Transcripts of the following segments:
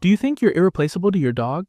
Do you think you're irreplaceable to your dog?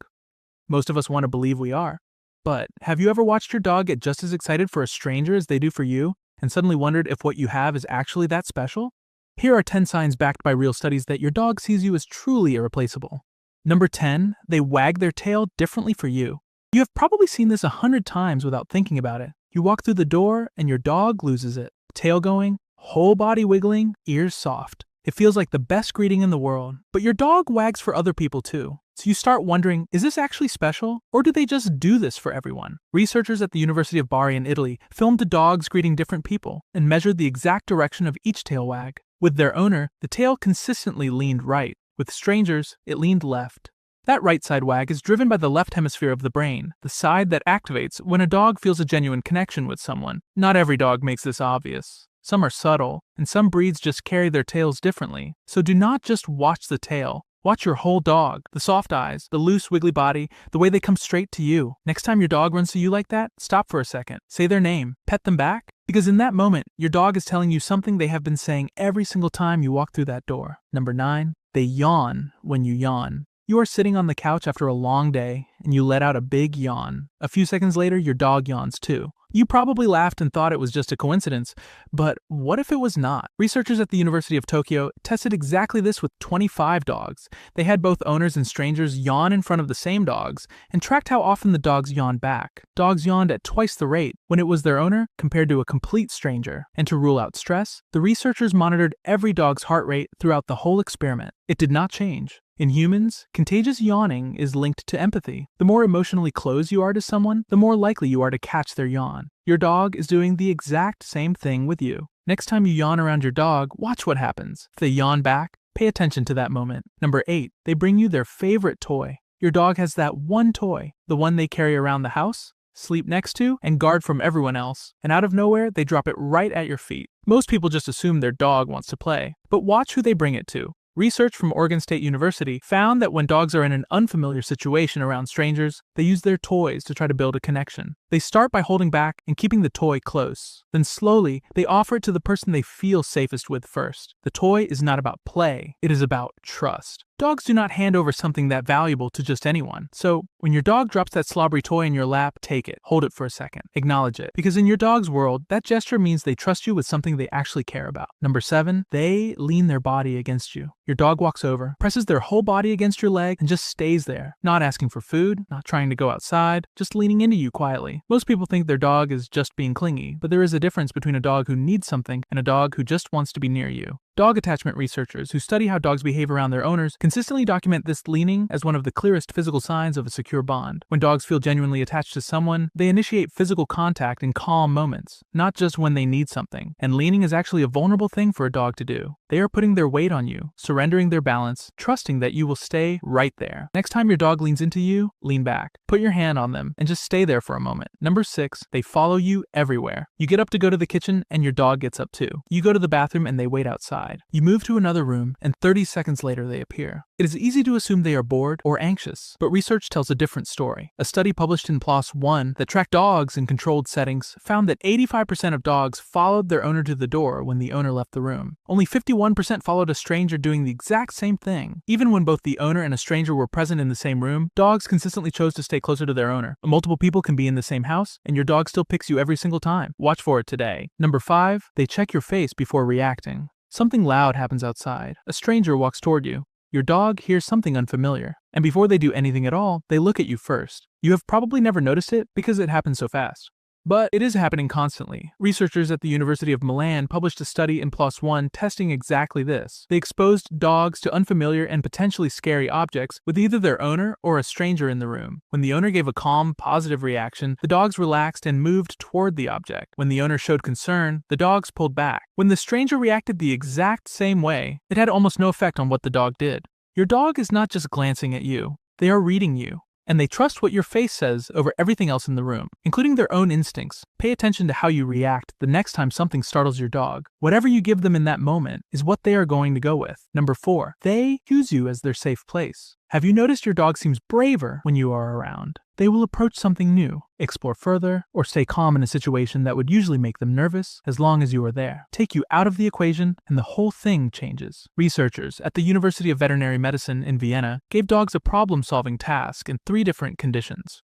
Most of us want to believe we are. But have you ever watched your dog get just as excited for a stranger as they do for you, and suddenly wondered if what you have is actually that special? Here are 10 signs backed by real studies that your dog sees you as truly irreplaceable. Number 10, they wag their tail differently for you. You have probably seen this 100 times without thinking about it. You walk through the door and your dog loses it. Tail going, whole body wiggling, ears soft. It feels like the best greeting in the world, but your dog wags for other people too. So you start wondering, is this actually special, or do they just do this for everyone? Researchers at the University of Bari in Italy filmed the dogs greeting different people and measured the exact direction of each tail wag. With their owner, the tail consistently leaned right. With strangers, it leaned left. That right side wag is driven by the left hemisphere of the brain, the side that activates when a dog feels a genuine connection with someone. Not every dog makes this obvious. Some are subtle, and some breeds just carry their tails differently. So do not just watch the tail. Watch your whole dog, the soft eyes, the loose wiggly body, the way they come straight to you. Next time your dog runs to you like that, stop for a second. Say their name. Pet them back. Because in that moment, your dog is telling you something they have been saying every single time you walk through that door. Number 9, they yawn when you yawn. You are sitting on the couch after a long day, and you let out a big yawn. A few seconds later, your dog yawns too. You probably laughed and thought it was just a coincidence, but what if it was not? Researchers at the University of Tokyo tested exactly this with 25 dogs. They had both owners and strangers yawn in front of the same dogs and tracked how often the dogs yawned back. Dogs yawned at twice the rate when it was their owner compared to a complete stranger. And to rule out stress, the researchers monitored every dog's heart rate throughout the whole experiment. It did not change. In humans, contagious yawning is linked to empathy. The more emotionally close you are to someone, the more likely you are to catch their yawn. Your dog is doing the exact same thing with you. Next time you yawn around your dog, watch what happens. If they yawn back, pay attention to that moment. Number 8, they bring you their favorite toy. Your dog has that one toy, the one they carry around the house, sleep next to, and guard from everyone else. And out of nowhere, they drop it right at your feet. Most people just assume their dog wants to play, but watch who they bring it to. Research from Oregon State University found that when dogs are in an unfamiliar situation around strangers, they use their toys to try to build a connection. They start by holding back and keeping the toy close. Then slowly, they offer it to the person they feel safest with first. The toy is not about play, it is about trust. Dogs do not hand over something that valuable to just anyone. So, when your dog drops that slobbery toy in your lap, take it. Hold it for a second. Acknowledge it. Because in your dog's world, that gesture means they trust you with something they actually care about. Number 7, they lean their body against you. Your dog walks over, presses their whole body against your leg, and just stays there. Not asking for food, not trying to go outside, just leaning into you quietly. Most people think their dog is just being clingy, but there is a difference between a dog who needs something and a dog who just wants to be near you. Dog attachment researchers who study how dogs behave around their owners consistently document this leaning as one of the clearest physical signs of a secure bond. When dogs feel genuinely attached to someone, they initiate physical contact in calm moments, not just when they need something. And leaning is actually a vulnerable thing for a dog to do. They are putting their weight on you, surrendering their balance, trusting that you will stay right there. Next time your dog leans into you, lean back. Put your hand on them and just stay there for a moment. Number 6, they follow you everywhere. You get up to go to the kitchen and your dog gets up too. You go to the bathroom and they wait outside. You move to another room, and 30 seconds later they appear. It is easy to assume they are bored or anxious, but research tells a different story. A study published in PLOS One that tracked dogs in controlled settings found that 85% of dogs followed their owner to the door when the owner left the room. Only 51% followed a stranger doing the exact same thing. Even when both the owner and a stranger were present in the same room, dogs consistently chose to stay closer to their owner. Multiple people can be in the same house, and your dog still picks you every single time. Watch for it today. Number 5, they check your face before reacting. Something loud happens outside. A stranger walks toward you. Your dog hears something unfamiliar, and before they do anything at all, they look at you first. You have probably never noticed it because it happens so fast. But it is happening constantly. Researchers at the University of Milan published a study in PLOS One testing exactly this. They exposed dogs to unfamiliar and potentially scary objects with either their owner or a stranger in the room. When the owner gave a calm, positive reaction, the dogs relaxed and moved toward the object. When the owner showed concern, the dogs pulled back. When the stranger reacted the exact same way, it had almost no effect on what the dog did. Your dog is not just glancing at you. They are reading you. And they trust what your face says over everything else in the room, including their own instincts. Pay attention to how you react the next time something startles your dog. Whatever you give them in that moment is what they are going to go with. Number 4, they choose you as their safe place. Have you noticed your dog seems braver when you are around? They will approach something new, explore further, or stay calm in a situation that would usually make them nervous as long as you are there. Take you out of the equation and the whole thing changes. Researchers at the University of Veterinary Medicine in Vienna gave dogs a problem-solving task in 3 different conditions: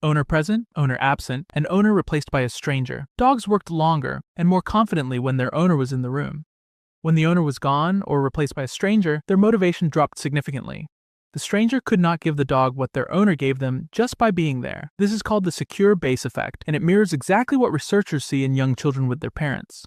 owner present, owner absent, and owner replaced by a stranger. Dogs worked longer and more confidently when their owner was in the room. When the owner was gone or replaced by a stranger, their motivation dropped significantly. The stranger could not give the dog what their owner gave them just by being there. This is called the secure base effect, and it mirrors exactly what researchers see in young children with their parents.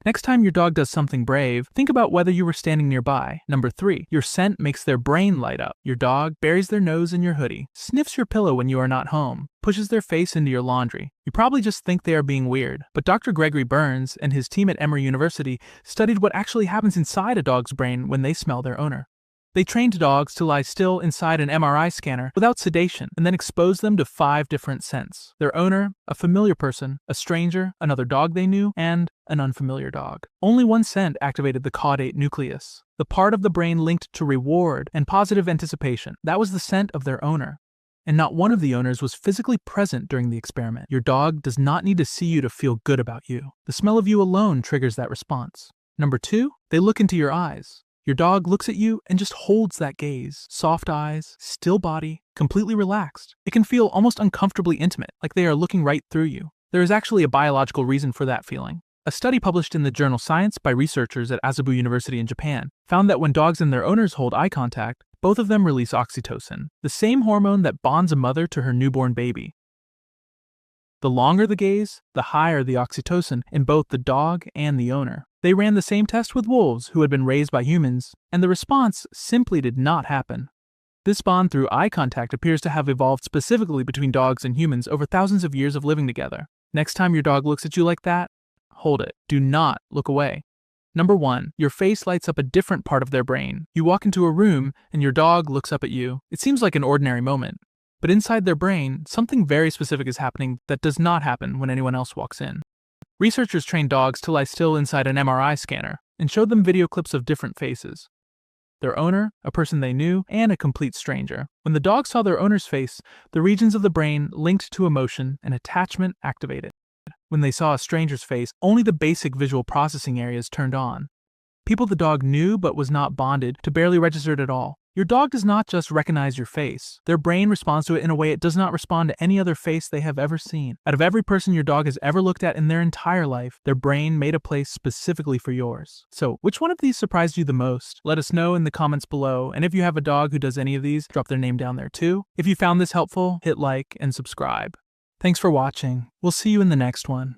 Next time your dog does something brave, think about whether you were standing nearby. Number 3, your scent makes their brain light up. Your dog buries their nose in your hoodie, sniffs your pillow when you are not home, pushes their face into your laundry. You probably just think they are being weird, but Dr. Gregory Burns and his team at Emory University studied what actually happens inside a dog's brain when they smell their owner. They trained dogs to lie still inside an MRI scanner without sedation and then exposed them to 5 different scents: their owner, a familiar person, a stranger, another dog they knew, and an unfamiliar dog. Only one scent activated the caudate nucleus, the part of the brain linked to reward and positive anticipation. That was the scent of their owner. And not one of the owners was physically present during the experiment. Your dog does not need to see you to feel good about you. The smell of you alone triggers that response. Number 2, they look into your eyes. Your dog looks at you and just holds that gaze. Soft eyes, still body, completely relaxed. It can feel almost uncomfortably intimate, like they are looking right through you. There is actually a biological reason for that feeling. A study published in the journal Science by researchers at Asabu University in Japan found that when dogs and their owners hold eye contact, both of them release oxytocin, the same hormone that bonds a mother to her newborn baby. The longer the gaze, the higher the oxytocin in both the dog and the owner. They ran the same test with wolves who had been raised by humans, and the response simply did not happen. This bond through eye contact appears to have evolved specifically between dogs and humans over thousands of years of living together. Next time your dog looks at you like that, hold it. Do not look away. Number 1, your face lights up a different part of their brain. You walk into a room and your dog looks up at you. It seems like an ordinary moment, but inside their brain, something very specific is happening that does not happen when anyone else walks in. Researchers trained dogs to lie still inside an MRI scanner and showed them video clips of different faces: their owner, a person they knew, and a complete stranger. When the dog saw their owner's face, the regions of the brain linked to emotion and attachment activated. When they saw a stranger's face, only the basic visual processing areas turned on. People the dog knew but was not bonded to barely registered at all. Your dog does not just recognize your face. Their brain responds to it in a way it does not respond to any other face they have ever seen. Out of every person your dog has ever looked at in their entire life, their brain made a place specifically for yours. So, which one of these surprised you the most? Let us know in the comments below, and if you have a dog who does any of these, drop their name down there too. If you found this helpful, hit like and subscribe. Thanks for watching. We'll see you in the next one.